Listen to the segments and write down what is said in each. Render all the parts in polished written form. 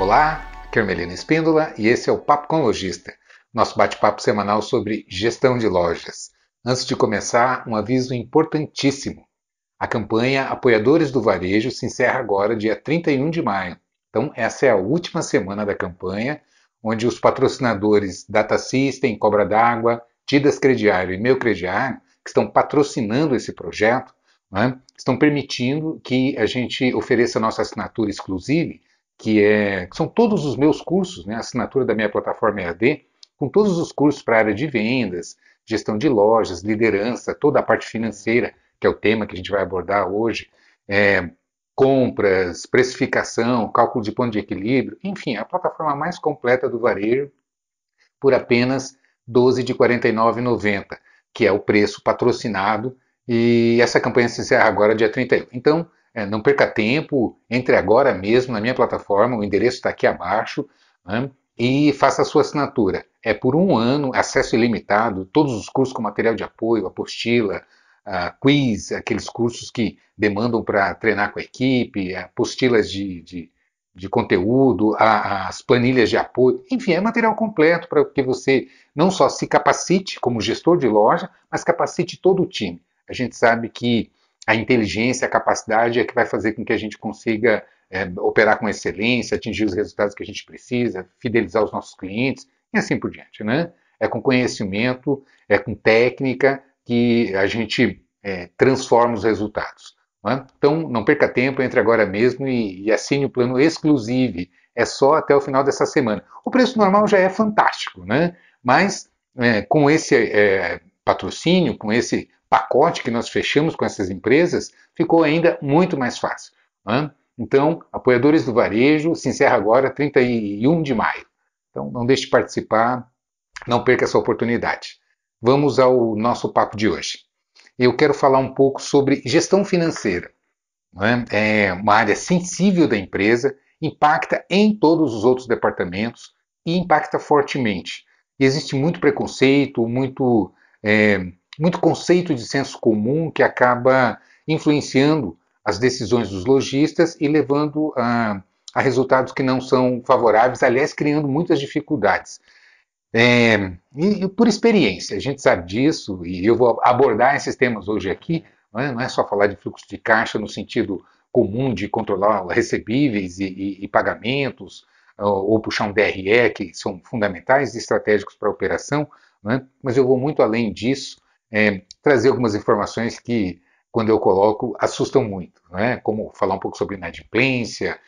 Olá, aqui é Ermelino Espíndola e esse é o Papo com Lojista, nosso bate-papo semanal sobre gestão de lojas. Antes de começar, um aviso importantíssimo. A campanha Apoiadores do Varejo se encerra agora, dia 31 de maio. Então, essa é a última semana da campanha, onde os patrocinadores Data System, Cobra d'Água, Tidas Crediário e Meu Crediário, que estão patrocinando esse projeto, né, estão permitindo que a gente ofereça a nossa assinatura exclusiva, que são todos os meus cursos, né, a assinatura da minha plataforma EAD, com todos os cursos para a área de vendas, gestão de lojas, liderança, toda a parte financeira, que é o tema que a gente vai abordar hoje, compras, precificação, cálculo de ponto de equilíbrio, enfim, a plataforma mais completa do varejo por apenas R$ 12 de R$ 49,90, que é o preço patrocinado, e essa campanha se encerra agora dia 31. Então, não perca tempo, entre agora mesmo na minha plataforma, o endereço está aqui abaixo, né, e faça a sua assinatura. É por um ano, acesso ilimitado, todos os cursos com material de apoio, apostila, quiz, aqueles cursos que demandam para treinar com a equipe, apostilas de conteúdo, as planilhas de apoio, enfim, é material completo para que você não só se capacite como gestor de loja, mas capacite todo o time. A gente sabe que a inteligência, a capacidade é que vai fazer com que a gente consiga operar com excelência, atingir os resultados que a gente precisa, fidelizar os nossos clientes e assim por diante, né? É com conhecimento, é com técnica que a gente transforma os resultados. Né? Então, não perca tempo, entre agora mesmo e assine o plano exclusivo. É só até o final dessa semana. O preço normal já é fantástico, né? Mas com esse patrocínio, com esse pacote que nós fechamos com essas empresas, ficou ainda muito mais fácil. Né? Então, Apoiadores do Varejo se encerra agora 31 de maio. Então, não deixe de participar, não perca essa oportunidade. Vamos ao nosso papo de hoje. Eu quero falar um pouco sobre gestão financeira. Né? É uma área sensível da empresa, impacta em todos os outros departamentos e impacta fortemente. E existe muito preconceito, muito conceito de senso comum que acaba influenciando as decisões dos lojistas e levando a resultados que não são favoráveis, aliás, criando muitas dificuldades. E por experiência, a gente sabe disso, e eu vou abordar esses temas hoje aqui, não é só falar de fluxo de caixa no sentido comum de controlar recebíveis e pagamentos, ou puxar um DRE, que são fundamentais e estratégicos para a operação, mas eu vou muito além disso, trazer algumas informações que, quando eu coloco, assustam muito, como falar um pouco sobre inadimplência,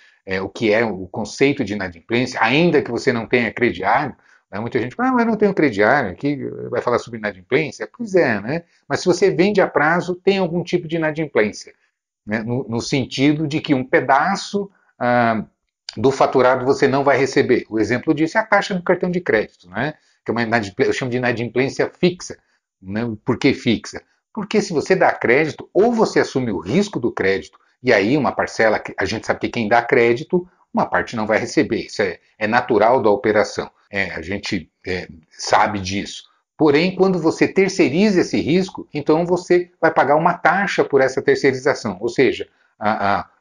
o que é o conceito de inadimplência, ainda que você não tenha crediário. Muita gente fala, mas não tenho crediário, aqui vai falar sobre inadimplência? Pois é, né? Mas se você vende a prazo, tem algum tipo de inadimplência, né? No sentido de que um pedaço do faturado você não vai receber. O exemplo disso é a taxa do cartão de crédito, né? Que é eu chamo de inadimplência fixa. Né? Por que fixa? Porque se você dá crédito, ou você assume o risco do crédito, e aí uma parcela, a gente sabe que quem dá crédito, uma parte não vai receber. Isso é natural da operação. A gente sabe disso. Porém, quando você terceiriza esse risco, então você vai pagar uma taxa por essa terceirização. Ou seja,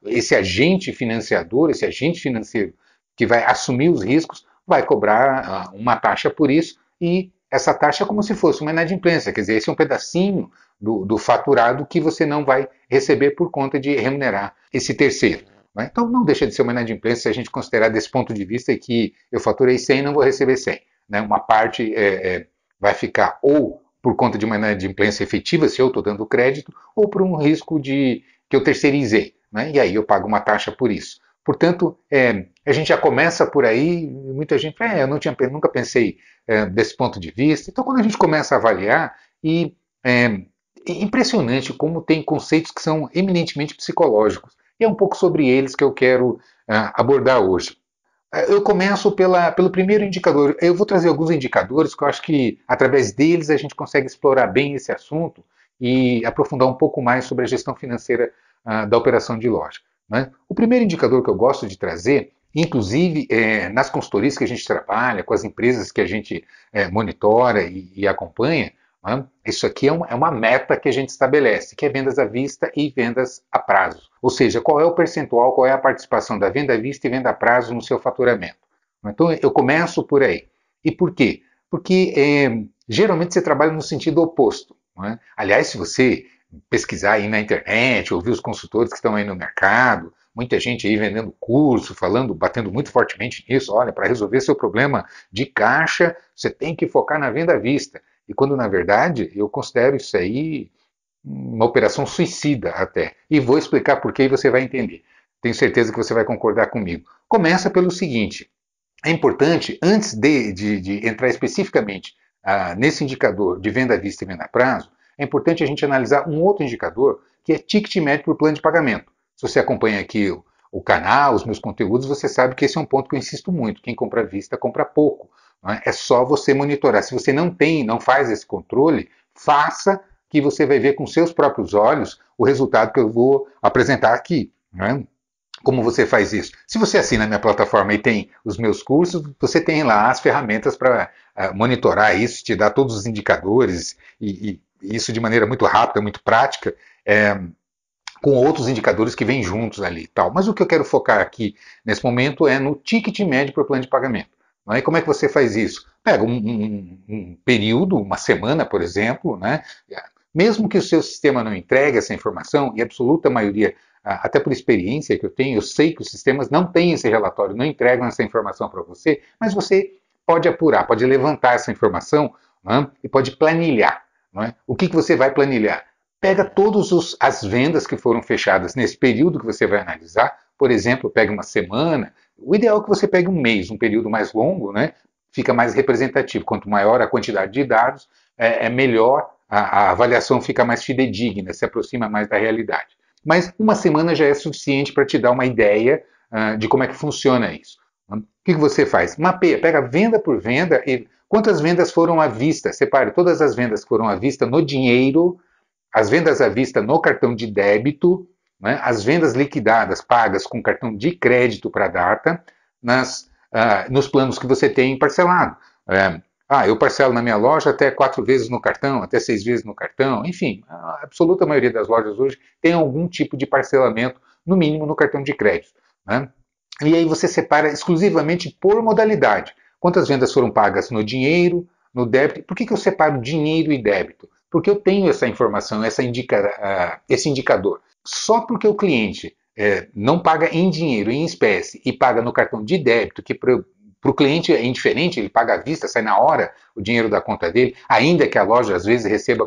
esse agente financiador, esse agente financeiro que vai assumir os riscos, vai cobrar uma taxa por isso, e essa taxa é como se fosse uma inadimplência. Quer dizer, esse é um pedacinho do faturado que você não vai receber por conta de remunerar esse terceiro. Então não deixa de ser uma inadimplência se a gente considerar desse ponto de vista que eu faturei 100 e não vou receber 100. Uma parte vai ficar ou por conta de uma inadimplência efetiva, se eu estou dando crédito, ou por um risco que eu terceirizei. E aí eu pago uma taxa por isso. Portanto, a gente já começa por aí, muita gente fala, eu nunca pensei desse ponto de vista. Então quando a gente começa a avaliar, é impressionante como tem conceitos que são eminentemente psicológicos. E é um pouco sobre eles que eu quero abordar hoje. Eu começo pelo primeiro indicador. Eu vou trazer alguns indicadores que eu acho que, através deles, a gente consegue explorar bem esse assunto e aprofundar um pouco mais sobre a gestão financeira da operação de loja. O primeiro indicador que eu gosto de trazer, inclusive nas consultorias que a gente trabalha, com as empresas que a gente monitora e acompanha, Né? Isso aqui é uma meta que a gente estabelece, que é vendas à vista e vendas a prazo. Ou seja, qual é o percentual, qual é a participação da venda à vista e venda a prazo no seu faturamento. Então eu começo por aí. E por quê? Porque geralmente você trabalha no sentido oposto. Não é? Aliás, se você pesquisar aí na internet, ouvir os consultores que estão aí no mercado, muita gente aí vendendo curso, falando, batendo muito fortemente nisso, olha, para resolver seu problema de caixa, você tem que focar na venda à vista. E quando, na verdade, eu considero isso aí uma operação suicida até. E vou explicar por que e você vai entender. Tenho certeza que você vai concordar comigo. Começa pelo seguinte: é importante, antes de entrar especificamente nesse indicador de venda à vista e venda a prazo, é importante a gente analisar um outro indicador, que é ticket médio por plano de pagamento. Se você acompanha aqui o canal, os meus conteúdos, você sabe que esse é um ponto que eu insisto muito. Quem compra à vista, compra pouco. Não é? É só você monitorar. Se você não faz esse controle, faça, que você vai ver com seus próprios olhos o resultado que eu vou apresentar aqui. Não é? Como você faz isso? Se você assina a minha plataforma e tem os meus cursos, você tem lá as ferramentas para monitorar isso, te dar todos os indicadores e isso de maneira muito rápida, muito prática, com outros indicadores que vêm juntos ali e tal. Mas o que eu quero focar aqui nesse momento é no ticket médio por plano de pagamento. Não é? E como é que você faz isso? Pega um período, uma semana, por exemplo, né? Mesmo que o seu sistema não entregue essa informação, e a absoluta maioria, até por experiência que eu tenho, eu sei que os sistemas não têm esse relatório, não entregam essa informação para você, mas você pode apurar, pode levantar essa informação, né, e pode planilhar. Não é? O que você vai planilhar? Pega todas as vendas que foram fechadas nesse período que você vai analisar, por exemplo, pega uma semana, o ideal é que você pegue um mês, um período mais longo, né, fica mais representativo. Quanto maior a quantidade de dados, é melhor a avaliação fica mais fidedigna, se aproxima mais da realidade. Mas uma semana já é suficiente para te dar uma ideia de como é que funciona isso. O que você faz? Mapeia, pega venda por venda e quantas vendas foram à vista. Separe todas as vendas que foram à vista no dinheiro, as vendas à vista no cartão de débito, né, as vendas liquidadas, pagas com cartão de crédito para a data, nos planos que você tem parcelado. Eu parcelo na minha loja até 4 vezes no cartão, até 6 vezes no cartão, enfim, a absoluta maioria das lojas hoje tem algum tipo de parcelamento, no mínimo no cartão de crédito. Né? E aí você separa exclusivamente por modalidade. Quantas vendas foram pagas no dinheiro, no débito? Por que eu separo dinheiro e débito? Porque eu tenho essa informação, esse indicador. Só porque o cliente não paga em dinheiro, em espécie, e paga no cartão de débito, que para o cliente é indiferente, ele paga à vista, sai na hora o dinheiro da conta dele, ainda que a loja às vezes receba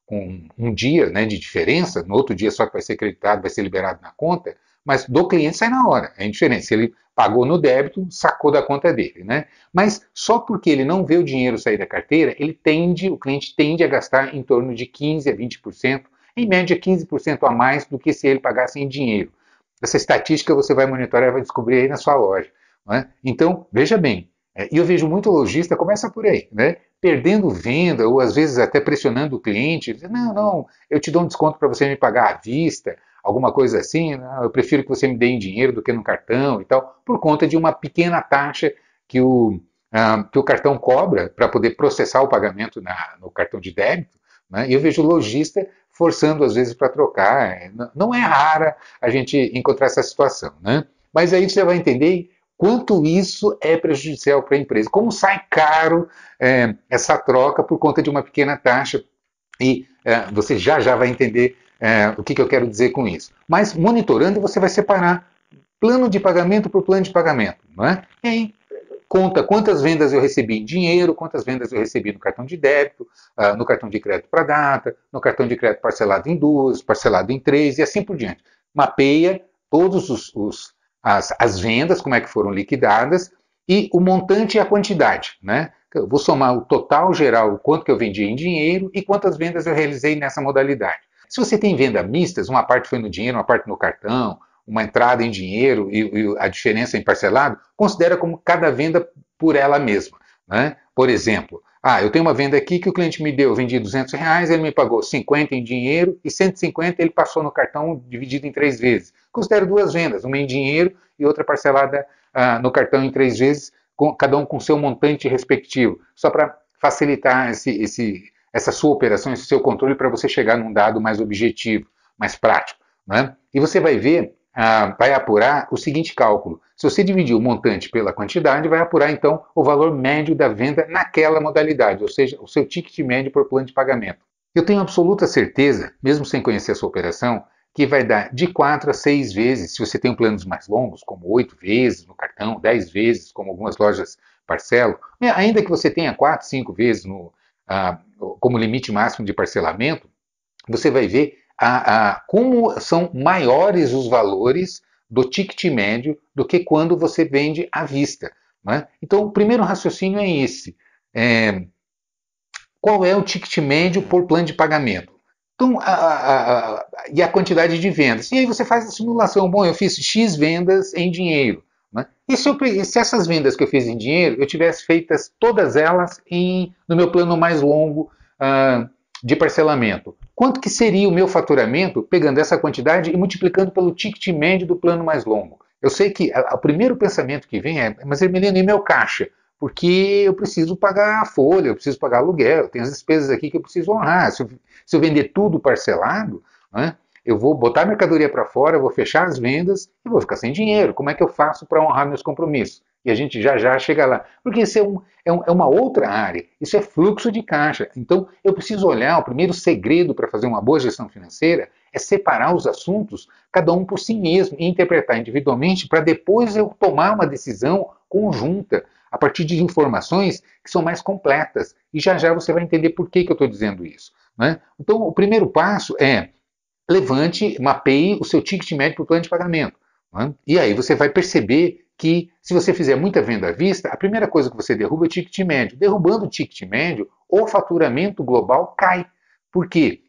com um dia, né, de diferença, no outro dia só que vai ser creditado, vai ser liberado na conta, mas do cliente sai na hora, é indiferente. Se ele pagou no débito, sacou da conta dele. Né? Mas só porque ele não vê o dinheiro sair da carteira, o cliente tende a gastar em torno de 15% a 20%, em média 15% a mais do que se ele pagasse em dinheiro. Essa estatística você vai monitorar e vai descobrir aí na sua loja. Né? Então, veja bem, e eu vejo muito lojista, começa por aí, né? Perdendo venda ou às vezes até pressionando o cliente, dizendo, não, eu te dou um desconto para você me pagar à vista, alguma coisa assim, não, eu prefiro que você me dê em dinheiro do que no cartão e tal, por conta de uma pequena taxa que o cartão cobra para poder processar o pagamento no cartão de débito. Né? E eu vejo lojista forçando às vezes para trocar. Não é rara a gente encontrar essa situação. Né? Mas aí você vai entender quanto isso é prejudicial para a empresa. Como sai caro essa troca por conta de uma pequena taxa. E você já vai entender o que eu quero dizer com isso. Mas monitorando, você vai separar plano de pagamento por plano de pagamento. Não é? E aí, conta quantas vendas eu recebi em dinheiro, quantas vendas eu recebi no cartão de débito, no cartão de crédito para data, no cartão de crédito parcelado em 2, parcelado em 3 e assim por diante. Mapeia todos as vendas, como é que foram liquidadas, e o montante e a quantidade. Né? Eu vou somar o total geral, o quanto que eu vendi em dinheiro e quantas vendas eu realizei nessa modalidade. Se você tem venda mistas, uma parte foi no dinheiro, uma parte no cartão, uma entrada em dinheiro e a diferença em parcelado, considera como cada venda por ela mesma. Né? Por exemplo, eu tenho uma venda aqui que o cliente me deu, eu vendi R$200, ele me pagou 50 em dinheiro e 150 ele passou no cartão dividido em 3 vezes. Considero 2 vendas, uma em dinheiro e outra parcelada no cartão em 3 vezes, cada um com seu montante respectivo, só para facilitar essa sua operação, esse seu controle para você chegar num dado mais objetivo, mais prático. Né? E você vai ver, vai apurar o seguinte cálculo. Se você dividir o montante pela quantidade, vai apurar então o valor médio da venda naquela modalidade, ou seja, o seu ticket médio por plano de pagamento. Eu tenho absoluta certeza, mesmo sem conhecer a sua operação, que vai dar de 4 a 6 vezes, se você tem planos mais longos, como 8 vezes no cartão, 10 vezes, como algumas lojas parcelam, ainda que você tenha 4, 5 vezes como limite máximo de parcelamento, você vai ver como são maiores os valores do ticket médio do que quando você vende à vista. Né? Então, o primeiro raciocínio é esse. Qual é o ticket médio por plano de pagamento? Então, e a quantidade de vendas. E aí você faz a simulação. Bom, eu fiz X vendas em dinheiro. Né? E se essas vendas que eu fiz em dinheiro, eu tivesse feitas todas elas no meu plano mais longo de parcelamento? Quanto que seria o meu faturamento pegando essa quantidade e multiplicando pelo ticket médio do plano mais longo? Eu sei que o primeiro pensamento que vem é, mas Hermelino, e meu caixa? Porque eu preciso pagar a folha, eu preciso pagar aluguel, eu tenho as despesas aqui que eu preciso honrar. Se eu vender tudo parcelado, né, eu vou botar a mercadoria para fora, vou fechar as vendas e vou ficar sem dinheiro. Como é que eu faço para honrar meus compromissos? E a gente já chega lá. Porque isso é uma outra área. Isso é fluxo de caixa. Então, eu preciso olhar, o primeiro segredo para fazer uma boa gestão financeira é separar os assuntos, cada um por si mesmo, e interpretar individualmente para depois eu tomar uma decisão conjunta, a partir de informações que são mais completas. E já você vai entender por que eu estou dizendo isso. Né? Então, o primeiro passo é levante, mapeie o seu ticket médio para o plano de pagamento. Né? E aí você vai perceber que se você fizer muita venda à vista, a primeira coisa que você derruba é o ticket médio. Derrubando o ticket médio, o faturamento global cai. Por quê?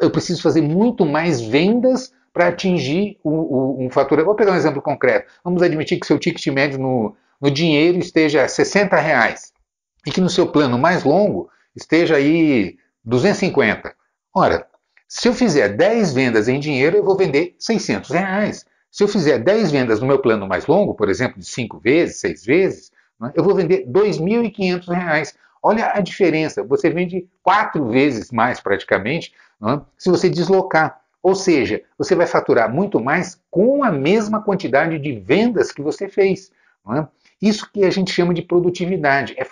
Eu preciso fazer muito mais vendas para atingir um faturamento. Vou pegar um exemplo concreto. Vamos admitir que seu ticket médio no dinheiro esteja R$60 e que no seu plano mais longo esteja aí 250. Ora, se eu fizer 10 vendas em dinheiro, eu vou vender R$600. Se eu fizer 10 vendas no meu plano mais longo, por exemplo, de 5 vezes, 6 vezes, né, eu vou vender R$2.500. Olha a diferença, você vende 4 vezes mais praticamente, né, se você deslocar. Ou seja, você vai faturar muito mais com a mesma quantidade de vendas que você fez. Né? Isso que a gente chama de produtividade, é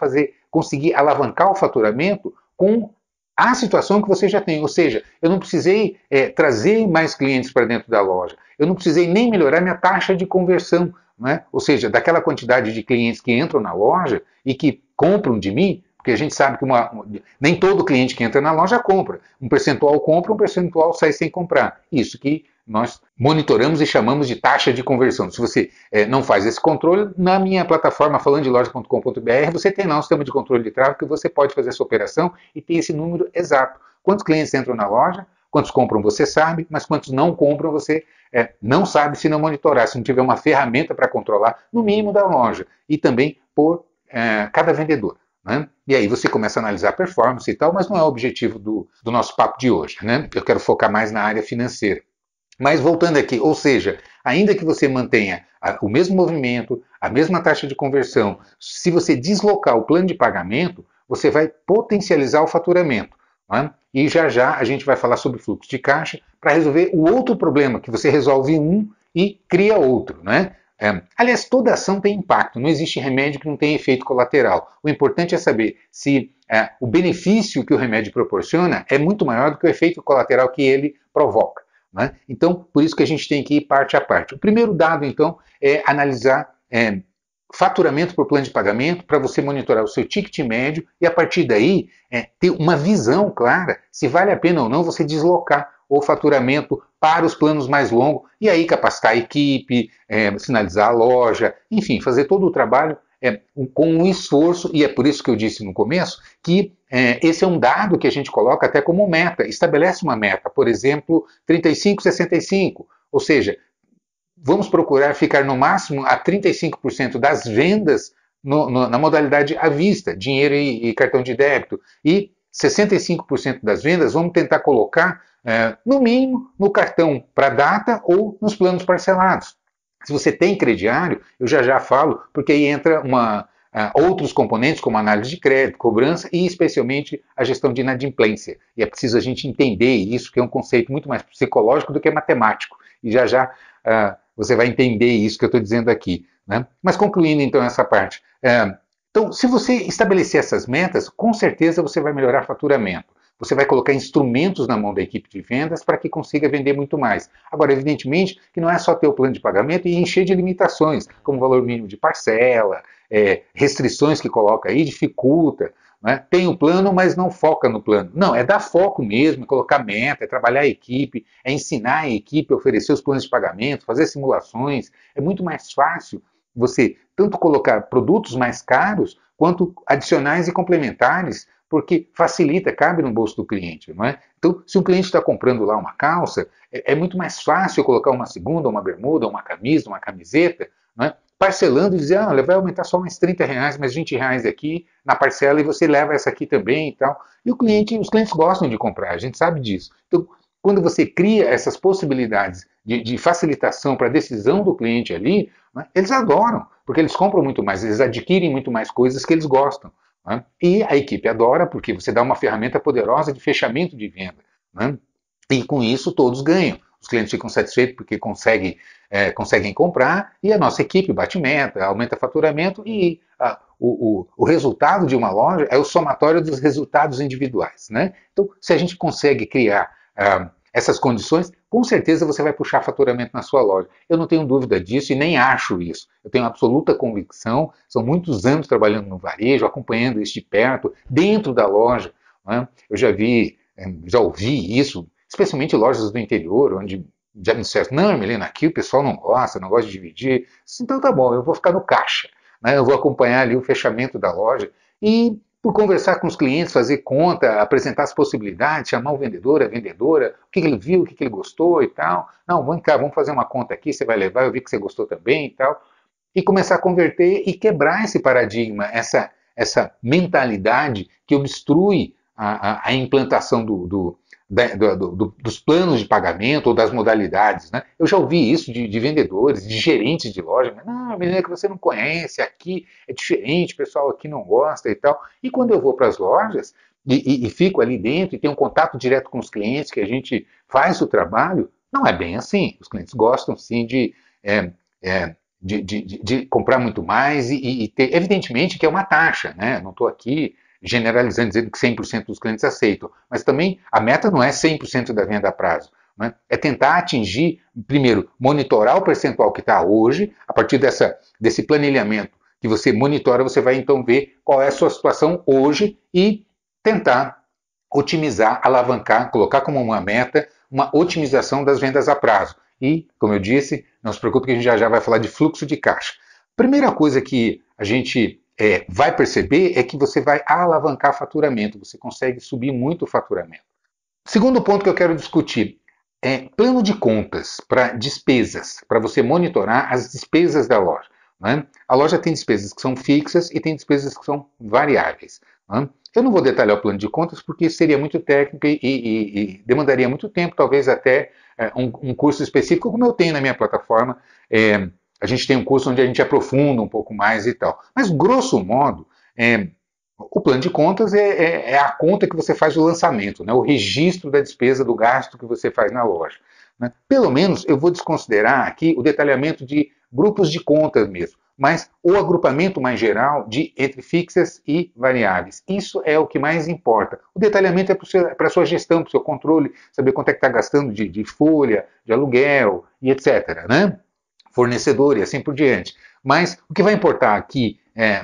conseguir alavancar o faturamento com a situação que você já tem. Ou seja, eu não precisei trazer mais clientes para dentro da loja, eu não precisei nem melhorar minha taxa de conversão, né? Ou seja, daquela quantidade de clientes que entram na loja e que compram de mim, porque a gente sabe que nem todo cliente que entra na loja compra. Um percentual compra, um percentual sai sem comprar. Isso que nós monitoramos e chamamos de taxa de conversão. Se você não faz esse controle, na minha plataforma falandeloja.com.br, você tem lá um sistema de controle de tráfego que você pode fazer essa operação e tem esse número exato. Quantos clientes entram na loja, quantos compram você sabe, mas quantos não compram você não sabe se não monitorar, se não tiver uma ferramenta para controlar, no mínimo da loja, e também por cada vendedor. Né? E aí você começa a analisar a performance e tal, mas não é o objetivo do nosso papo de hoje. Né? Eu quero focar mais na área financeira. Mas voltando aqui, ou seja, ainda que você mantenha o mesmo movimento, a mesma taxa de conversão, se você deslocar o plano de pagamento, você vai potencializar o faturamento. Né? E já a gente vai falar sobre fluxo de caixa para resolver o outro problema, que você resolve um e cria outro. Né? Aliás, toda ação tem impacto, não existe remédio que não tenha efeito colateral. O importante é saber se o benefício que o remédio proporciona é muito maior do que o efeito colateral que ele provoca. Né? Então, por isso que a gente tem que ir parte a parte. O primeiro dado, então, é analisar faturamento por plano de pagamento para você monitorar o seu ticket médio e, a partir daí, ter uma visão clara se vale a pena ou não você deslocar o faturamento para os planos mais longos e aí capacitar a equipe, sinalizar a loja, enfim, fazer todo o trabalho com um esforço, e é por isso que eu disse no começo que esse é um dado que a gente coloca até como meta, estabelece uma meta, por exemplo, 35-65, ou seja, vamos procurar ficar no máximo a 35% das vendas na modalidade à vista, dinheiro e cartão de débito, e 65% das vendas vamos tentar colocar, no mínimo, no cartão para data ou nos planos parcelados. Se você tem crediário, eu já falo, porque aí entra outros componentes como análise de crédito, cobrança e especialmente a gestão de inadimplência. E é preciso a gente entender isso, que é um conceito muito mais psicológico do que matemático. E já já você vai entender isso que eu estou dizendo aqui. Né? Mas concluindo então essa parte. Então, se você estabelecer essas metas, com certeza você vai melhorar faturamento. Você vai colocar instrumentos na mão da equipe de vendas para que consiga vender muito mais. Agora, evidentemente, que não é só ter o plano de pagamento e encher de limitações, como valor mínimo de parcela, restrições que coloca aí, dificulta. Né? Tem o plano, mas não foca no plano. Não, é dar foco mesmo, é colocar meta, é trabalhar a equipe, é ensinar a equipe a oferecer os planos de pagamento, fazer simulações. É muito mais fácil você tanto colocar produtos mais caros, quanto adicionais e complementares, porque facilita, cabe no bolso do cliente, não é? Então, se um cliente está comprando lá uma calça, é muito mais fácil colocar uma segunda, uma bermuda, uma camisa, uma camiseta, não é? Parcelando e dizer, vai aumentar só mais R$ 30, mais R$ 20 aqui na parcela e você leva essa aqui também e tal. E os clientes gostam de comprar, a gente sabe disso. Então, quando você cria essas possibilidades de facilitação para a decisão do cliente ali, né, eles adoram, porque eles compram muito mais, eles adquirem muito mais coisas que eles gostam. Né? E a equipe adora, porque você dá uma ferramenta poderosa de fechamento de venda. Né? E com isso todos ganham. Os clientes ficam satisfeitos porque conseguem comprar e a nossa equipe bate meta, aumenta faturamento e o resultado de uma loja é o somatório dos resultados individuais. Né? Então, se a gente consegue criar essas condições, com certeza você vai puxar faturamento na sua loja. Eu não tenho dúvida disso e nem acho isso. Eu tenho absoluta convicção, são muitos anos trabalhando no varejo, acompanhando isso de perto, dentro da loja. Né? Eu já ouvi isso, especialmente em lojas do interior, onde já me disseram, não, Milena, aqui o pessoal não gosta de dividir. Então tá bom, eu vou ficar no caixa. Né? Eu vou acompanhar ali o fechamento da loja e por conversar com os clientes, fazer conta, apresentar as possibilidades, chamar o vendedor, a vendedora, o que ele viu, o que ele gostou e tal. Não, vem cá, vamos fazer uma conta aqui, você vai levar, eu vi que você gostou também e tal. E começar a converter e quebrar esse paradigma, essa mentalidade que obstrui a implantação dos planos de pagamento ou das modalidades. Né? Eu já ouvi isso de vendedores, de gerentes de loja. Não, menina, que você não conhece, aqui é diferente, o pessoal aqui não gosta e tal. E quando eu vou para as lojas e fico ali dentro e tenho um contato direto com os clientes, que a gente faz o trabalho, não é bem assim. Os clientes gostam sim de comprar muito mais e ter, evidentemente que é uma taxa, né? Não estou aqui generalizando, dizendo que 100% dos clientes aceitam, mas também a meta não é 100% da venda a prazo. Né? É tentar atingir, primeiro, monitorar o percentual que está hoje, a partir desse planilhamento que você monitora, você vai então ver qual é a sua situação hoje e tentar otimizar, alavancar, colocar como uma meta uma otimização das vendas a prazo. E, como eu disse, não se preocupe que a gente já vai falar de fluxo de caixa. Primeira coisa que a gente vai perceber é que você vai alavancar faturamento, você consegue subir muito o faturamento. Segundo ponto que eu quero discutir é plano de contas para despesas, para você monitorar as despesas da loja. Né? A loja tem despesas que são fixas e tem despesas que são variáveis. Né? Eu não vou detalhar o plano de contas porque seria muito técnico e demandaria muito tempo, talvez até um curso específico, como eu tenho na minha plataforma. A gente tem um curso onde a gente aprofunda um pouco mais e tal. Mas, grosso modo, o plano de contas é a conta que você faz do lançamento, né? O registro da despesa, do gasto que você faz na loja. Né? Pelo menos eu vou desconsiderar aqui o detalhamento de grupos de contas mesmo, mas o agrupamento mais geral entre fixas e variáveis. Isso é o que mais importa. O detalhamento é para a sua gestão, para o seu controle, saber quanto é que está gastando de folha, de aluguel e etc. Né? Fornecedor e assim por diante. Mas o que vai importar aqui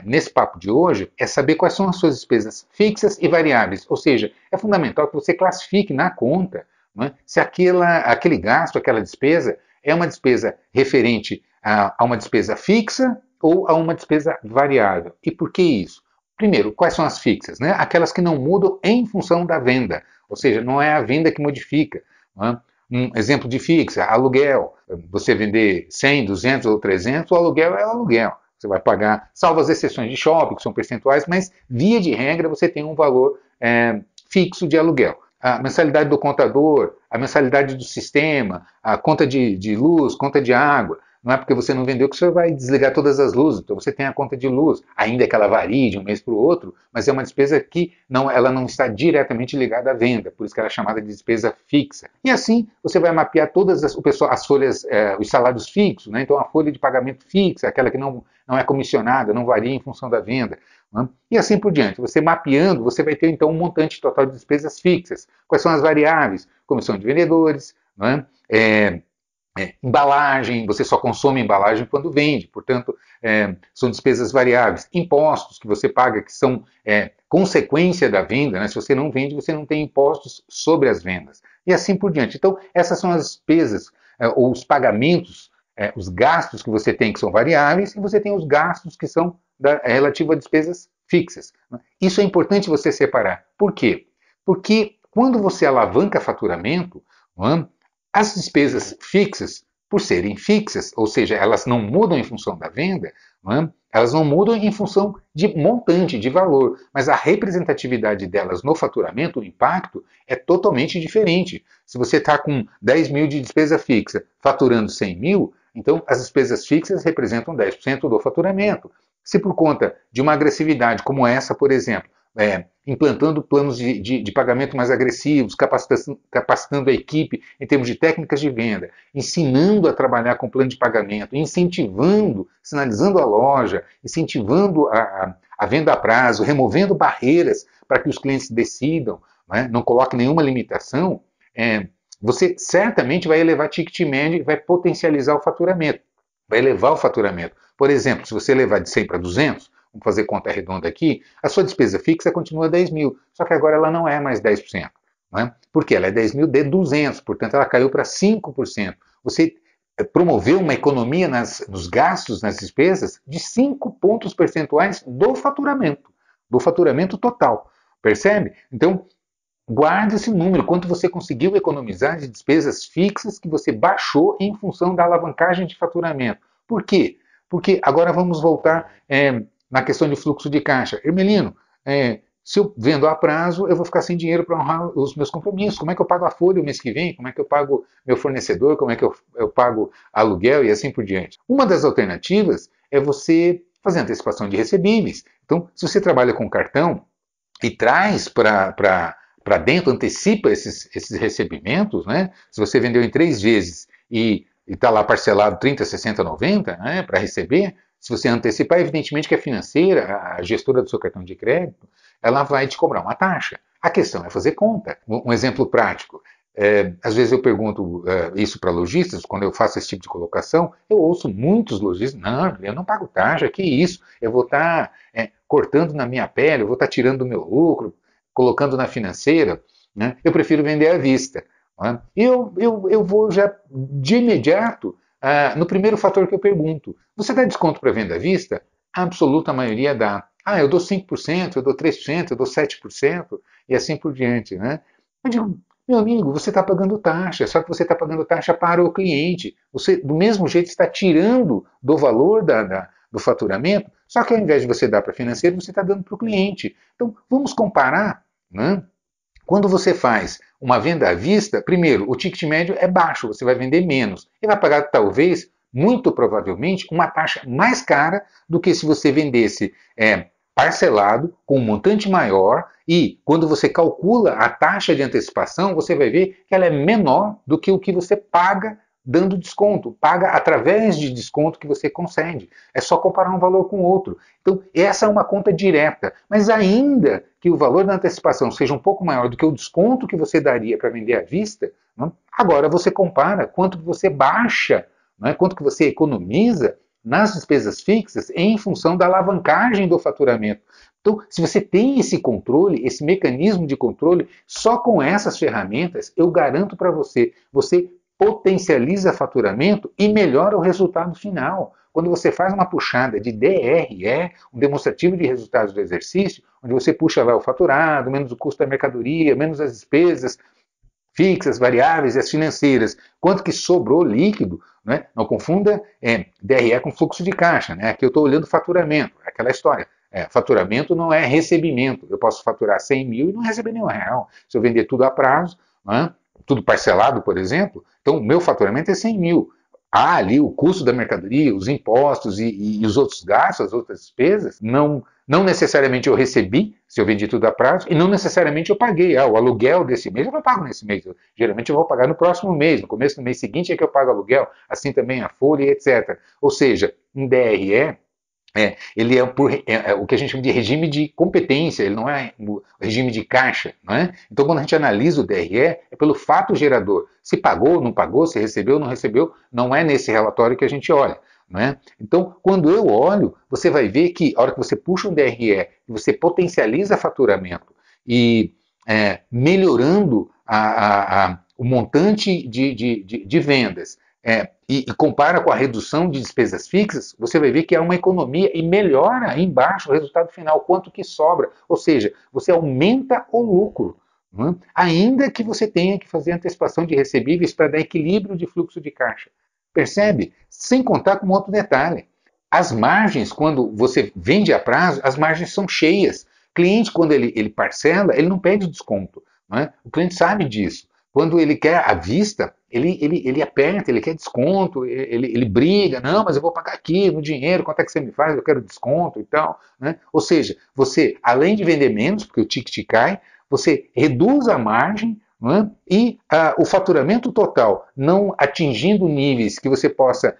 nesse papo de hoje é saber quais são as suas despesas fixas e variáveis. Ou seja, é fundamental que você classifique na conta, né, se aquele gasto, aquela despesa é uma despesa referente a uma despesa fixa ou a uma despesa variável. E por que isso? Primeiro, quais são as fixas? Né? Aquelas que não mudam em função da venda. Ou seja, não é a venda que modifica. Né? Um exemplo de fixa, aluguel. Você vender 100, 200 ou 300, o aluguel é o aluguel. Você vai pagar, salvo as exceções de shopping, que são percentuais, mas via de regra você tem um valor fixo de aluguel. A mensalidade do contador, a mensalidade do sistema, a conta de luz, conta de água. não é porque você não vendeu que o senhor vai desligar todas as luzes. Então você tem a conta de luz, ainda que ela varie de um mês para o outro, mas é uma despesa que ela não está diretamente ligada à venda, por isso que ela é chamada de despesa fixa. E assim você vai mapear todas as folhas, os salários fixos, né? Então a folha de pagamento fixa, aquela que não é comissionada, não varia em função da venda. Né? E assim por diante. Você mapeando, você vai ter então um montante total de despesas fixas. Quais são as variáveis? Comissão de vendedores, né? Embalagem, você só consome embalagem quando vende, portanto, são despesas variáveis. Impostos que você paga, que são consequência da venda, né? Se você não vende, você não tem impostos sobre as vendas. E assim por diante. Então, essas são as despesas, ou os pagamentos, os gastos que você tem, que são variáveis, e você tem os gastos que são relativo a despesas fixas. Isso é importante você separar. Por quê? Porque quando você alavanca faturamento, as despesas fixas, por serem fixas, ou seja, elas não mudam em função da venda, elas não mudam em função de montante, de valor, mas a representatividade delas no faturamento, o impacto, é totalmente diferente. Se você está com 10 mil de despesa fixa, faturando 100 mil, então as despesas fixas representam 10% do faturamento. Se por conta de uma agressividade como essa, por exemplo, implantando planos de pagamento mais agressivos, capacitando a equipe em termos de técnicas de venda, ensinando a trabalhar com plano de pagamento, incentivando, sinalizando a loja, incentivando a venda a prazo, removendo barreiras para que os clientes decidam, não coloque nenhuma limitação, você certamente vai elevar ticket médio e vai potencializar o faturamento, vai elevar o faturamento. Por exemplo, se você levar de 100 para 200, vamos fazer conta redonda aqui, a sua despesa fixa continua 10 mil, só que agora ela não é mais 10%. Não é? Porque ela é 10 mil de 200, portanto ela caiu para 5%. Você promoveu uma economia nos gastos, nas despesas, de 5 pontos percentuais do faturamento total. Percebe? Então, guarde esse número, quanto você conseguiu economizar de despesas fixas que você baixou em função da alavancagem de faturamento. Por quê? Porque agora vamos voltar na questão de fluxo de caixa. Hermelino, se eu vendo a prazo, eu vou ficar sem dinheiro para honrar os meus compromissos. Como é que eu pago a folha o mês que vem? Como é que eu pago meu fornecedor? Como é que eu pago aluguel e assim por diante? Uma das alternativas é você fazer antecipação de recebíveis. Então, se você trabalha com cartão e traz para dentro, antecipa esses recebimentos, né? Se você vendeu em 3 vezes e está lá parcelado 30, 60, 90, né, para receber, se você antecipar, evidentemente que a financeira, a gestora do seu cartão de crédito, ela vai te cobrar uma taxa. A questão é fazer conta. Um exemplo prático. Às vezes eu pergunto isso para lojistas, quando eu faço esse tipo de colocação, eu ouço muitos lojistas, não, eu não pago taxa, que isso? Eu vou estar cortando na minha pele, eu vou estar tirando do meu lucro, colocando na financeira, né? Eu prefiro vender à vista. Né? Eu vou já de imediato no primeiro fator que eu pergunto. Você dá desconto para venda à vista? A absoluta maioria dá. Eu dou 5%, eu dou 3%, eu dou 7% e assim por diante. Né? Eu digo, meu amigo, você está pagando taxa, só que você está pagando taxa para o cliente. Você, do mesmo jeito, está tirando do valor do faturamento, só que ao invés de você dar para financeiro, você está dando para o cliente. Então, vamos comparar, né? Quando você faz uma venda à vista, primeiro, o ticket médio é baixo, você vai vender menos. E vai pagar, talvez, muito provavelmente, uma taxa mais cara do que se você vendesse parcelado, com um montante maior, e quando você calcula a taxa de antecipação, você vai ver que ela é menor do que o que você paga dando desconto, paga através de desconto que você concede. É só comparar um valor com outro. Então, essa é uma conta direta. Mas ainda que o valor da antecipação seja um pouco maior do que o desconto que você daria para vender à vista, né? Agora você compara quanto que você baixa, né? Quanto que você economiza nas despesas fixas em função da alavancagem do faturamento. Então, se você tem esse controle, esse mecanismo de controle, só com essas ferramentas, eu garanto para você, você potencializa faturamento e melhora o resultado final. Quando você faz uma puxada de DRE, um demonstrativo de resultados do exercício, onde você puxa lá o faturado, menos o custo da mercadoria, menos as despesas fixas, variáveis e as financeiras, quanto que sobrou líquido, né? Não confunda DRE com fluxo de caixa. Né? Aqui eu estou olhando faturamento, aquela história. Faturamento não é recebimento. Eu posso faturar 100 mil e não receber nenhum real. Se eu vender tudo a prazo, né? Tudo parcelado, por exemplo, então o meu faturamento é 100 mil. há ali o custo da mercadoria, os impostos e os outros gastos, as outras despesas, não necessariamente eu recebi, se eu vendi tudo a prazo, e não necessariamente eu paguei. O aluguel desse mês eu não pago nesse mês. Geralmente eu vou pagar no próximo mês, no começo do mês seguinte é que eu pago aluguel, assim também a folha, etc. Ou seja, um DRE ele é o que a gente chama de regime de competência, ele não é o regime de caixa. Não é? Então, quando a gente analisa o DRE, é pelo fato gerador. Se pagou, não pagou, se recebeu, não recebeu, não é nesse relatório que a gente olha. Não é? Então, quando eu olho, você vai ver que a hora que você puxa um DRE e você potencializa faturamento e melhorando o montante de vendas, e compara com a redução de despesas fixas, você vai ver que há uma economia e melhora aí embaixo o resultado final, quanto que sobra. Ou seja, você aumenta o lucro, ainda que você tenha que fazer antecipação de recebíveis para dar equilíbrio de fluxo de caixa. Percebe? Sem contar com um outro detalhe. As margens, quando você vende a prazo, as margens são cheias. O cliente, quando ele parcela, ele não pede desconto. O cliente sabe disso. Quando ele quer à vista, ele aperta, ele quer desconto, ele briga, não, mas eu vou pagar aqui no dinheiro, quanto é que você me faz? Eu quero desconto e tal. Ou seja, você, além de vender menos, porque o ticket cai, você reduz a margem e o faturamento total não atingindo níveis que você possa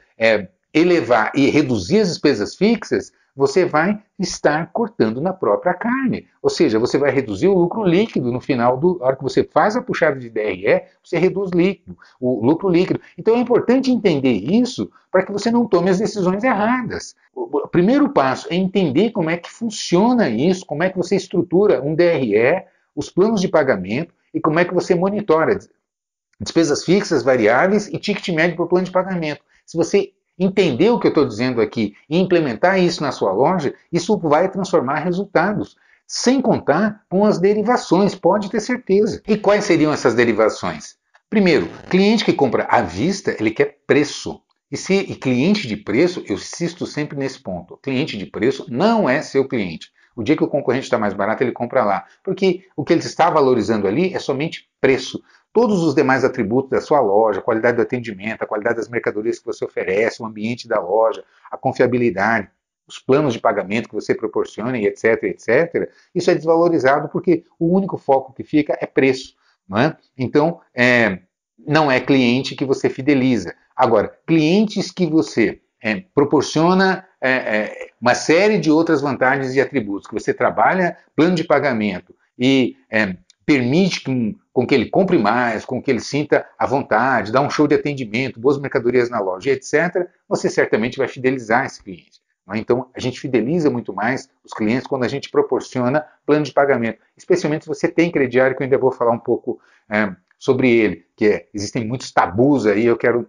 elevar e reduzir as despesas fixas, você vai estar cortando na própria carne. Ou seja, você vai reduzir o lucro líquido no final, na hora que você faz a puxada de DRE, você reduz o lucro líquido. Então é importante entender isso para que você não tome as decisões erradas. O primeiro passo é entender como é que funciona isso, como é que você estrutura um DRE, os planos de pagamento e como é que você monitora despesas fixas, variáveis e ticket médio por plano de pagamento. Se você entender o que eu estou dizendo aqui e implementar isso na sua loja, isso vai transformar resultados. Sem contar com as derivações, pode ter certeza. E quais seriam essas derivações? Primeiro, cliente que compra à vista, ele quer preço. E cliente de preço, eu insisto sempre nesse ponto, cliente de preço não é seu cliente. O dia que o concorrente está mais barato, ele compra lá. Porque o que ele está valorizando ali é somente preço. Todos os demais atributos da sua loja, a qualidade do atendimento, a qualidade das mercadorias que você oferece, o ambiente da loja, a confiabilidade, os planos de pagamento que você proporciona, e etc, etc, isso é desvalorizado porque o único foco que fica é preço. Não é? Então, não é cliente que você fideliza. Agora, clientes que você proporciona uma série de outras vantagens e atributos, que você trabalha plano de pagamento e permite com que ele compre mais, com que ele sinta à vontade, dá um show de atendimento, boas mercadorias na loja, etc., você certamente vai fidelizar esse cliente. Então, a gente fideliza muito mais os clientes quando a gente proporciona plano de pagamento, especialmente se você tem crediário, que eu ainda vou falar um pouco sobre ele, existem muitos tabus aí, eu quero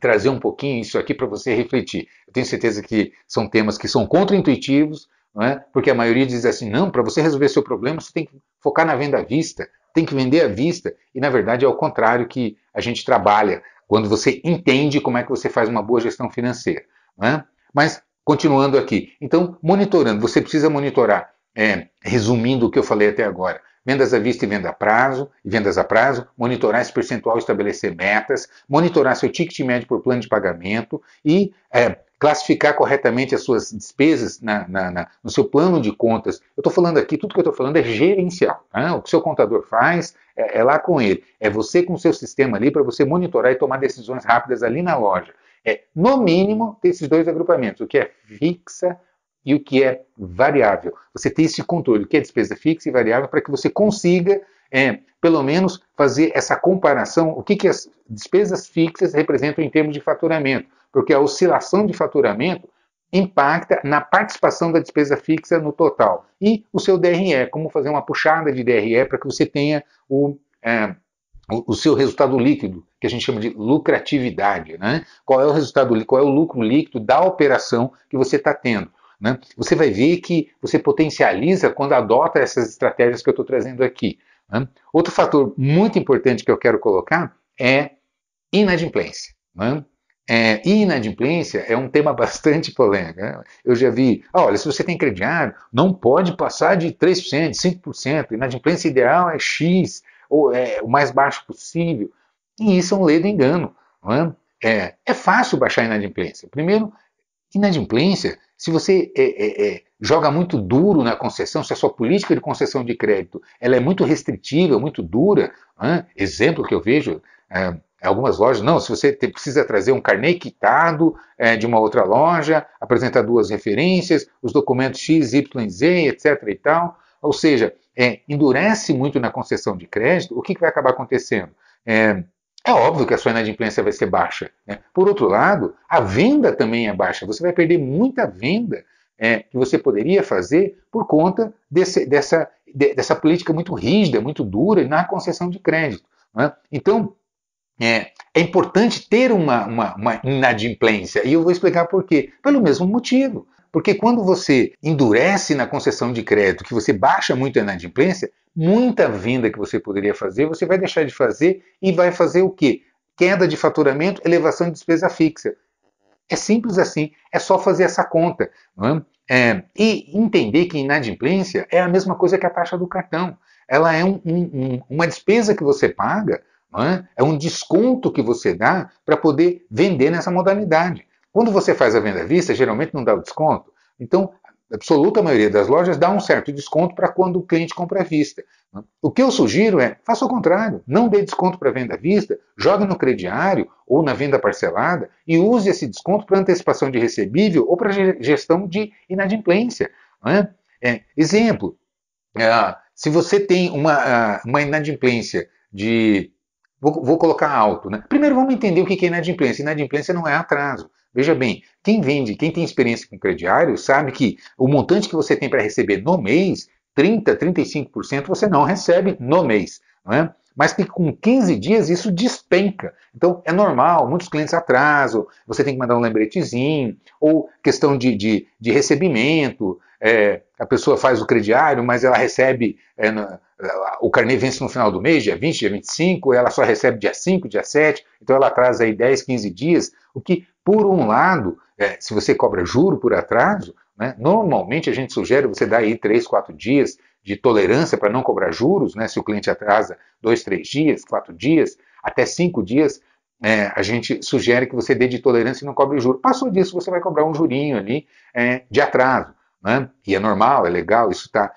trazer um pouquinho isso aqui para você refletir. Eu tenho certeza que são temas que são contraintuitivos, porque a maioria diz assim, não, para você resolver seu problema, você tem que focar na venda à vista, tem que vender à vista, e na verdade é o contrário que a gente trabalha, quando você entende como é que você faz uma boa gestão financeira. Mas, continuando aqui, então, monitorando, você precisa monitorar, resumindo o que eu falei até agora, vendas à vista e vendas a prazo, monitorar esse percentual, estabelecer metas, monitorar seu ticket médio por plano de pagamento e classificar corretamente as suas despesas no seu plano de contas. Eu estou falando aqui, tudo que eu estou falando é gerencial. O que o seu contador faz é lá com ele. É você com o seu sistema ali para você monitorar e tomar decisões rápidas ali na loja. No mínimo, ter esses dois agrupamentos, o que é fixa e o que é variável. Você tem esse controle, o que é despesa fixa e variável, para que você consiga, pelo menos, fazer essa comparação, o que as despesas fixas representam em termos de faturamento, porque a oscilação de faturamento impacta na participação da despesa fixa no total. E o seu DRE, como fazer uma puxada de DRE para que você tenha o seu resultado líquido, que a gente chama de lucratividade. Qual é o resultado líquido, qual é o lucro líquido da operação que você está tendo. Você vai ver que você potencializa quando adota essas estratégias que eu estou trazendo aqui. Outro fator muito importante que eu quero colocar é inadimplência. E inadimplência é um tema bastante polêmico. Eu já vi, olha, se você tem crediário, não pode passar de 3%, de 5%, inadimplência ideal é X, ou é o mais baixo possível. E isso é um ledo engano. é fácil baixar a inadimplência. Primeiro, inadimplência, se você joga muito duro na concessão, se a sua política de concessão de crédito ela é muito restritiva, muito dura, exemplo que eu vejo em algumas lojas, não, se você precisa trazer um carnê quitado de uma outra loja, apresentar duas referências, os documentos X, Y, Z, etc. e tal, ou seja, endurece muito na concessão de crédito, o que vai acabar acontecendo? É óbvio que a sua inadimplência vai ser baixa, né? Por outro lado, a venda também é baixa. Você vai perder muita venda que você poderia fazer por conta dessa política muito rígida, muito dura na concessão de crédito, né? Então, é importante ter uma inadimplência. E eu vou explicar por quê. Pelo mesmo motivo. Porque quando você endurece na concessão de crédito, que você baixa muito a inadimplência, muita venda que você poderia fazer, você vai deixar de fazer e vai fazer o quê? Queda de faturamento, elevação de despesa fixa. É simples assim, é só fazer essa conta. Não é? E entender que inadimplência é a mesma coisa que a taxa do cartão. Ela é uma despesa que você paga, não é? É um desconto que você dá para poder vender nessa modalidade. Quando você faz a venda à vista, geralmente não dá o desconto. Então, a absoluta maioria das lojas dá um certo desconto para quando o cliente compra à vista. O que eu sugiro é, faça o contrário, não dê desconto para venda à vista, jogue no crediário ou na venda parcelada e use esse desconto para antecipação de recebível ou para gestão de inadimplência. Exemplo, se você tem uma inadimplência de... Vou colocar alto, né? Primeiro vamos entender o que é inadimplência. Inadimplência não é atraso. Veja bem, quem tem experiência com crediário, sabe que o montante que você tem para receber no mês, 30%, 35% você não recebe no mês. Não é? Mas que com 15 dias isso despenca. Então é normal, muitos clientes atrasam, você tem que mandar um lembretezinho, ou questão de recebimento, a pessoa faz o crediário, mas ela recebe, o carnê vence no final do mês, dia 20, dia 25, ela só recebe dia 5, dia 7, então ela atrasa aí 10, 15 dias, o que, por um lado, se você cobra juro por atraso, né, normalmente a gente sugere você dar aí 3, 4 dias de tolerância para não cobrar juros, né, se o cliente atrasa 2, 3 dias, 4 dias, até 5 dias, a gente sugere que você dê de tolerância e não cobre juros. Passou disso, você vai cobrar um jurinho ali de atraso. Né? E é normal, é legal, isso está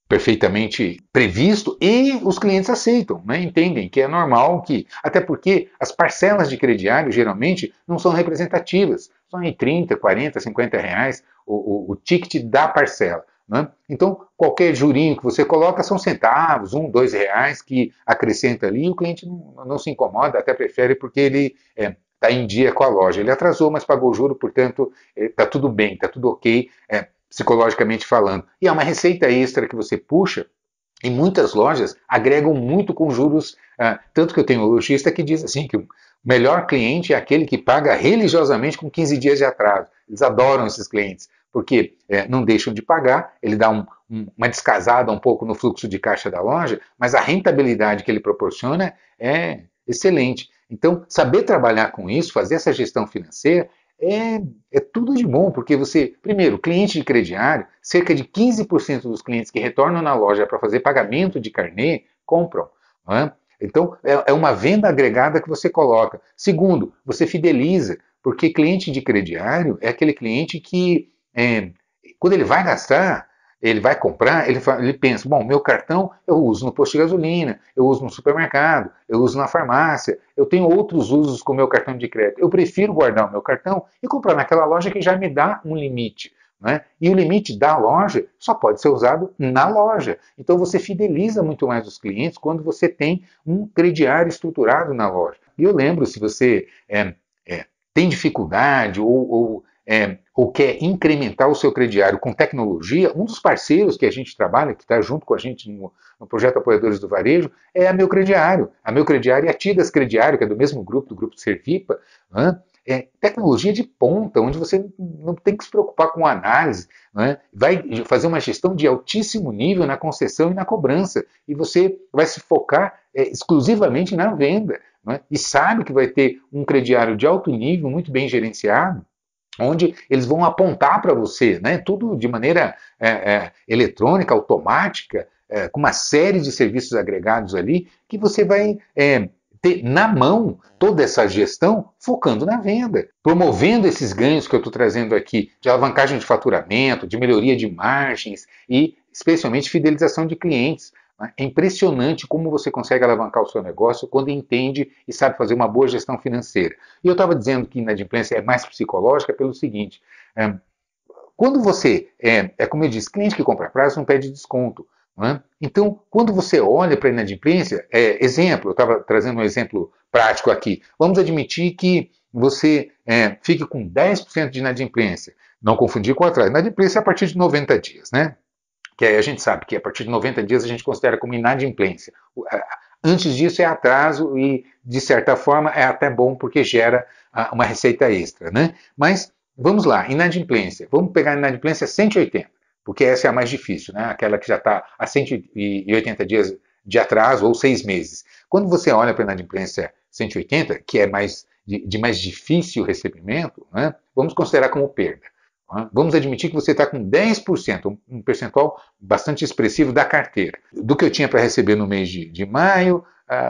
perfeitamente previsto e os clientes aceitam, né? Entendem que é normal que, até porque as parcelas de crediário geralmente não são representativas, são em 30, 40, 50 reais o ticket da parcela. Né? Então, qualquer jurinho que você coloca são centavos, R$1, R$2 que acrescenta ali e o cliente não se incomoda, até prefere porque ele está em dia com a loja. Ele atrasou, mas pagou o juro, portanto, está tudo bem, está tudo ok, psicologicamente falando. E é uma receita extra que você puxa, e muitas lojas agregam muito com juros, tanto que eu tenho um lojista que diz assim, que o melhor cliente é aquele que paga religiosamente com 15 dias de atraso. Eles adoram esses clientes, porque não deixam de pagar, ele dá uma descasada um pouco no fluxo de caixa da loja, mas a rentabilidade que ele proporciona é excelente. Então, saber trabalhar com isso, fazer essa gestão financeira, é tudo de bom, porque você, primeiro, cliente de crediário, cerca de 15% dos clientes que retornam na loja para fazer pagamento de carnê, compram. Não é? Então, é uma venda agregada que você coloca. Segundo, você fideliza, porque cliente de crediário é aquele cliente que, quando ele vai gastar, ele vai comprar, ele pensa, bom, meu cartão eu uso no posto de gasolina, eu uso no supermercado, eu uso na farmácia, eu tenho outros usos com o meu cartão de crédito. Eu prefiro guardar o meu cartão e comprar naquela loja que já me dá um limite. Né? E o limite da loja só pode ser usado na loja. Então você fideliza muito mais os clientes quando você tem um crediário estruturado na loja. E eu lembro, se você tem dificuldade ou quer incrementar o seu crediário com tecnologia, um dos parceiros que a gente trabalha, que está junto com a gente no projeto Apoiadores do Varejo, é a Meu Crediário. A Meu Crediário e a Tidas Crediário, que é do mesmo grupo, do grupo Servipa, né? Tecnologia de ponta, onde você não tem que se preocupar com análise, né? Vai fazer uma gestão de altíssimo nível na concessão e na cobrança, e você vai se focar exclusivamente na venda, né? E sabe que vai ter um crediário de alto nível, muito bem gerenciado, onde eles vão apontar para você, né? Tudo de maneira eletrônica, automática, com uma série de serviços agregados ali, que você vai ter na mão toda essa gestão focando na venda, promovendo esses ganhos que eu estou trazendo aqui, de alavancagem de faturamento, de melhoria de margens e especialmente fidelização de clientes. É impressionante como você consegue alavancar o seu negócio quando entende e sabe fazer uma boa gestão financeira. E eu estava dizendo que inadimplência é mais psicológica pelo seguinte, quando você, como eu disse, cliente que compra a prazo não pede desconto. Não é? Então, quando você olha para a inadimplência, exemplo, eu estava trazendo um exemplo prático aqui. Vamos admitir que você fique com 10% de inadimplência. Não confundir com atraso. Inadimplência é a partir de 90 dias, né? Que aí a gente sabe que a partir de 90 dias a gente considera como inadimplência. Antes disso é atraso e, de certa forma, é até bom porque gera uma receita extra, né? Mas, vamos lá, inadimplência. Vamos pegar a inadimplência 180, porque essa é a mais difícil, né? Aquela que já está a 180 dias de atraso ou 6 meses. Quando você olha para a inadimplência 180, que é de mais difícil recebimento, né? Vamos considerar como perda. Vamos admitir que você está com 10%, um percentual bastante expressivo da carteira. Do que eu tinha para receber no mês de maio,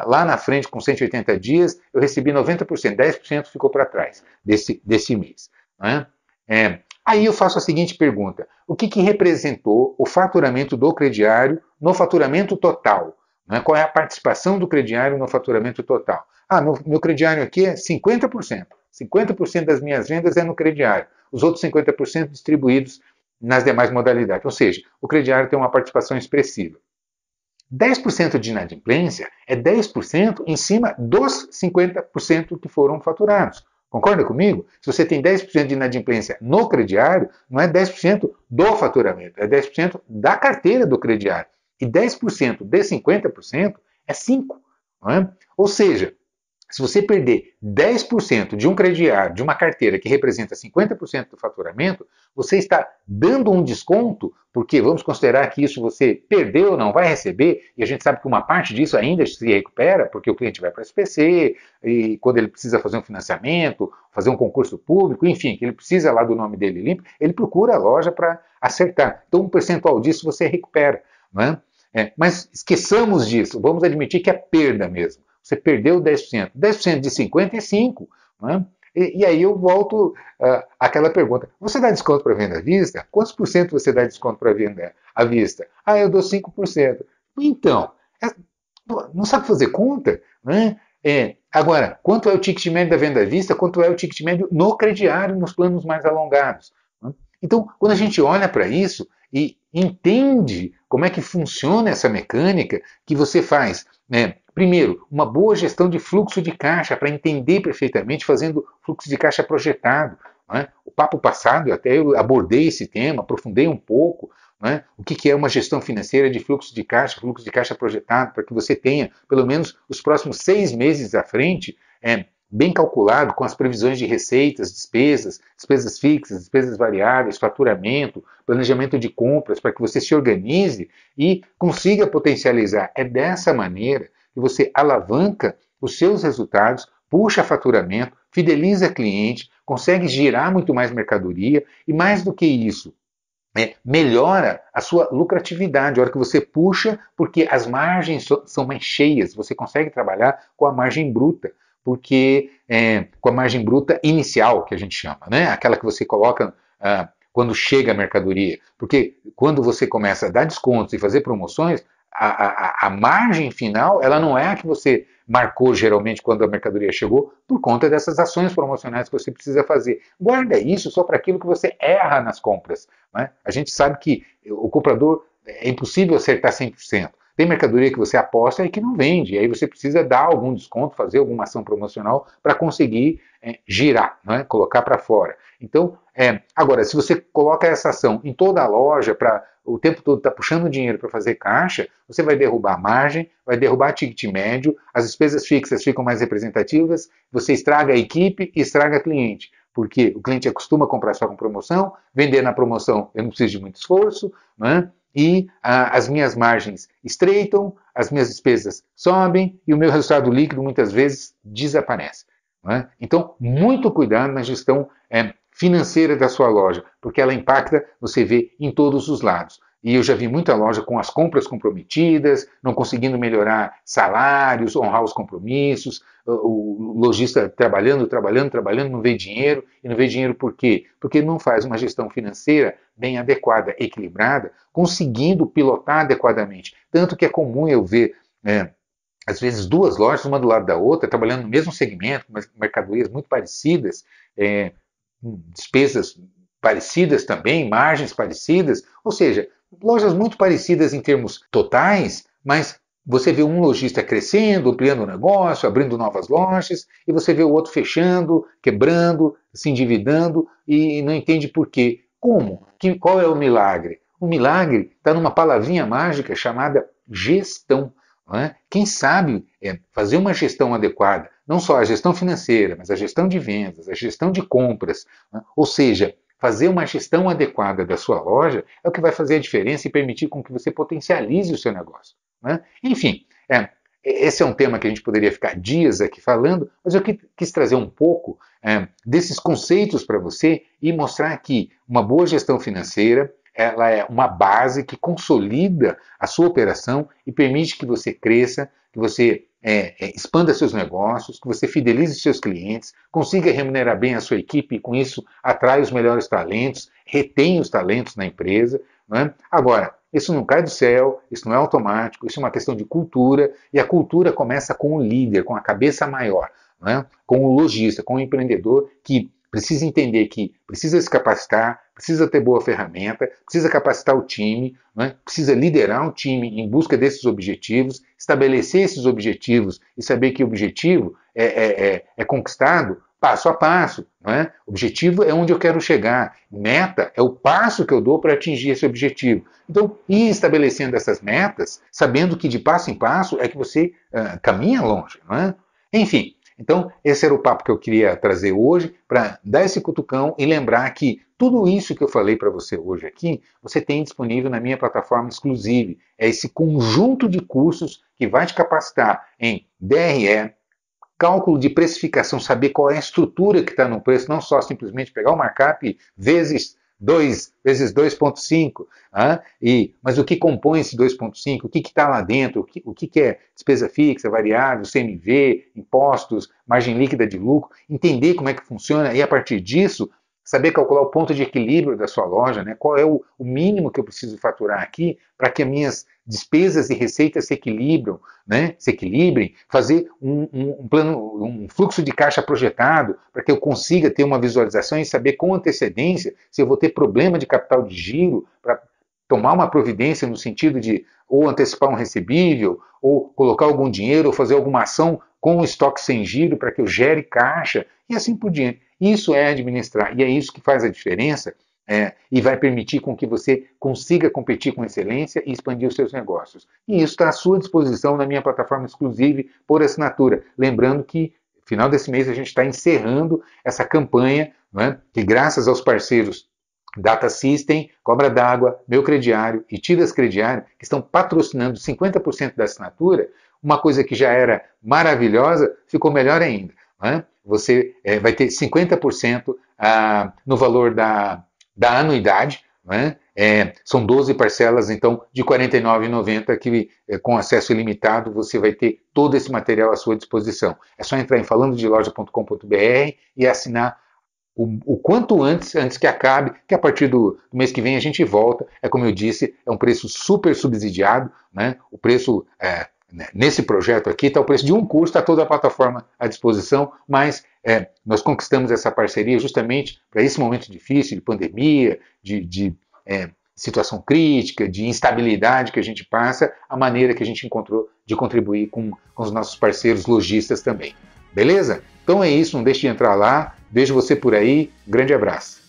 lá na frente, com 180 dias, eu recebi 90%, 10% ficou para trás desse mês. Aí eu faço a seguinte pergunta: o que representou o faturamento do crediário no faturamento total? Qual é a participação do crediário no faturamento total? Meu crediário aqui é 50%. 50% das minhas vendas é no crediário. Os outros 50% distribuídos nas demais modalidades. Ou seja, o crediário tem uma participação expressiva. 10% de inadimplência é 10% em cima dos 50% que foram faturados. Concorda comigo? Se você tem 10% de inadimplência no crediário, não é 10% do faturamento, é 10% da carteira do crediário. E 10% de 50% é 5%. Não é? Ou seja, se você perder 10% de um crediário, de uma carteira que representa 50% do faturamento, você está dando um desconto, porque vamos considerar que isso você perdeu, não vai receber, e a gente sabe que uma parte disso ainda se recupera, porque o cliente vai para a SPC, e quando ele precisa fazer um financiamento, fazer um concurso público, enfim, que ele precisa lá do nome dele limpo, ele procura a loja para acertar. Então um percentual disso você recupera. Não é? Mas esqueçamos disso, vamos admitir que é perda mesmo. Você perdeu 10%. 10% de 50 é 5. Né? E aí eu volto àquela pergunta. Você dá desconto para venda à vista? Quantos por cento você dá desconto para venda à vista? Eu dou 5%. Então, não sabe fazer conta? Né? Agora, quanto é o ticket médio da venda à vista? Quanto é o ticket médio no crediário, nos planos mais alongados? Né? Então, quando a gente olha para isso e entende como é que funciona essa mecânica que você faz, primeiro, uma boa gestão de fluxo de caixa para entender perfeitamente, fazendo fluxo de caixa projetado. O papo passado, até eu abordei esse tema, aprofundei um pouco, o que é uma gestão financeira de fluxo de caixa projetado, para que você tenha pelo menos os próximos 6 meses à frente, bem calculado, com as previsões de receitas, despesas fixas, despesas variáveis, faturamento, planejamento de compras, para que você se organize e consiga potencializar. É dessa maneira que você alavanca os seus resultados, puxa faturamento, fideliza cliente, consegue girar muito mais mercadoria e, mais do que isso, melhora a sua lucratividade, a hora que você puxa, porque as margens são mais cheias, você consegue trabalhar com a margem bruta, porque com a margem bruta inicial, que a gente chama, aquela que você coloca quando chega a mercadoria, porque quando você começa a dar descontos e fazer promoções, a margem final, ela não é a que você marcou geralmente quando a mercadoria chegou, por conta dessas ações promocionais que você precisa fazer. Guarda isso só para aquilo que você erra nas compras. A gente sabe que o comprador é impossível acertar 100%. Tem mercadoria que você aposta e que não vende, e aí você precisa dar algum desconto, fazer alguma ação promocional para conseguir girar, colocar para fora. Então, agora, se você coloca essa ação em toda a loja para o tempo todo estar puxando dinheiro para fazer caixa, você vai derrubar a margem, vai derrubar ticket médio, as despesas fixas ficam mais representativas, você estraga a equipe e estraga o cliente. Porque o cliente acostuma a comprar só com promoção, vender na promoção eu não preciso de muito esforço, e as minhas margens estreitam, as minhas despesas sobem e o meu resultado líquido muitas vezes desaparece. Então, muito cuidado na gestão financeira da sua loja, porque ela impacta, você vê, em todos os lados. e eu já vi muita loja com as compras comprometidas, não conseguindo melhorar salários, honrar os compromissos, o lojista trabalhando, não vê dinheiro. E não vê dinheiro por quê? Porque não faz uma gestão financeira bem adequada, equilibrada, conseguindo pilotar adequadamente. Tanto que é comum eu ver, às vezes, duas lojas, uma do lado da outra, trabalhando no mesmo segmento, mas mercadorias muito parecidas, despesas parecidas também, margens parecidas, ou seja, lojas muito parecidas em termos totais, mas você vê um lojista crescendo, ampliando o negócio, abrindo novas lojas, e você vê o outro fechando, quebrando, se endividando, e não entende por quê. Como? Qual é o milagre? O milagre está numa palavrinha mágica chamada gestão. Não é? Quem sabe fazer uma gestão adequada, não só a gestão financeira, mas a gestão de vendas, a gestão de compras, não é? Ou seja, fazer uma gestão adequada da sua loja é o que vai fazer a diferença e permitir com que você potencialize o seu negócio. Né? Enfim, esse é um tema que a gente poderia ficar dias aqui falando, mas eu quis trazer um pouco desses conceitos para você e mostrar que uma boa gestão financeira ela é uma base que consolida a sua operação e permite que você cresça, que você expanda seus negócios, que você fidelize seus clientes, consiga remunerar bem a sua equipe e com isso atrai os melhores talentos, retém os talentos na empresa. Não é? Agora, isso não cai do céu, isso não é automático, isso é uma questão de cultura e a cultura começa com o líder, com a cabeça maior, não é? Com o lojista, com o empreendedor que precisa entender que precisa se capacitar, precisa ter boa ferramenta, precisa capacitar o time, né? Precisa liderar um time em busca desses objetivos, estabelecer esses objetivos e saber que o objetivo é conquistado passo a passo. Né? Objetivo é onde eu quero chegar, meta é o passo que eu dou para atingir esse objetivo. Então, ir estabelecendo essas metas, sabendo que de passo em passo é que você caminha longe. Não é? Enfim, então, esse era o papo que eu queria trazer hoje para dar esse cutucão e lembrar que tudo isso que eu falei para você hoje aqui, você tem disponível na minha plataforma exclusiva. É esse conjunto de cursos que vai te capacitar em DRE, cálculo de precificação, saber qual é a estrutura que está no preço, não só simplesmente pegar o markup vezes 2 vezes 2,5, mas o que compõe esse 2,5, o que está lá dentro, o que é despesa fixa, variável, CMV, impostos, margem líquida de lucro, entender como é que funciona e a partir disso saber calcular o ponto de equilíbrio da sua loja, né? Qual é o mínimo que eu preciso faturar aqui para que as minhas despesas e receitas se equilibrem, né? Se equilibrem, fazer um plano, um fluxo de caixa projetado para que eu consiga ter uma visualização e saber com antecedência se eu vou ter problema de capital de giro para tomar uma providência no sentido de ou antecipar um recebível, ou colocar algum dinheiro, ou fazer alguma ação com o estoque sem giro para que eu gere caixa e assim por diante. Isso é administrar e é isso que faz a diferença e vai permitir com que você consiga competir com excelência e expandir os seus negócios. E isso está à sua disposição na minha plataforma exclusiva por assinatura. Lembrando que no final desse mês a gente está encerrando essa campanha, né, que graças aos parceiros Data System, Cobra d'Água, Meu Crediário e Tidas Crediário, que estão patrocinando 50% da assinatura, uma coisa que já era maravilhosa, ficou melhor ainda. Né? Você vai ter 50% no valor da anuidade, né? São 12 parcelas, então, de R$ 49,90 que com acesso ilimitado você vai ter todo esse material à sua disposição. É só entrar em falandodeloja.com.br e assinar o quanto antes que acabe, que a partir do mês que vem a gente volta. É como eu disse, é um preço super subsidiado, né? O preço, nesse projeto aqui, está o preço de um curso, está toda a plataforma à disposição, mas nós conquistamos essa parceria justamente para esse momento difícil, de pandemia, de situação crítica, de instabilidade que a gente passa, a maneira que a gente encontrou de contribuir com os nossos parceiros lojistas também. Beleza? Então é isso, não deixe de entrar lá. Vejo você por aí. Um grande abraço.